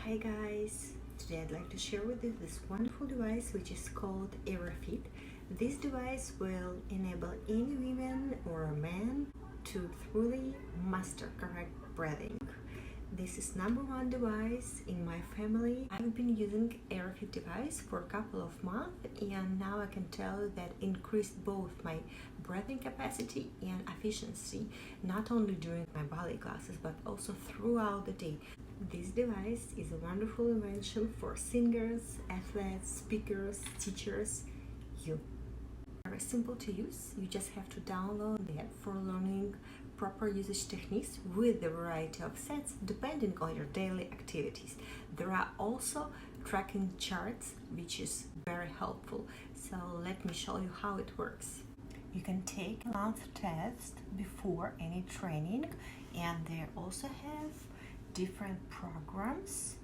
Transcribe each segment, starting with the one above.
Hi guys, today I'd like to share with you this wonderful device which is called Airofit. This device will enable any women or man to truly master correct breathing. This is #1 device in my family. I've been using Airofit device for a couple of months and now I can tell you that increased both my breathing capacity and efficiency, not only during my ballet classes but also throughout the day. This device is a wonderful invention for singers, athletes, speakers, teachers, you. Very simple to use. You just have to download the app for learning proper usage techniques with a variety of sets depending on your daily activities. There are also tracking charts which is very helpful. So let me show you how it works. You can take a mouth test before any training, and they also have different programs.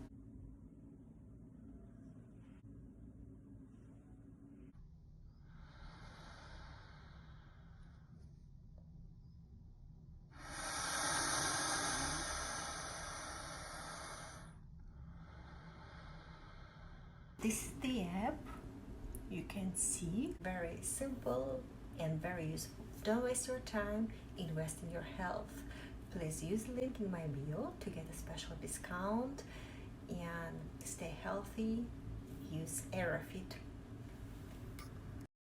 This is the app. You can see, very simple and very useful. Don't waste your time, invest in your health. Please use the link in my bio to get a special discount and stay healthy. Use Airofit.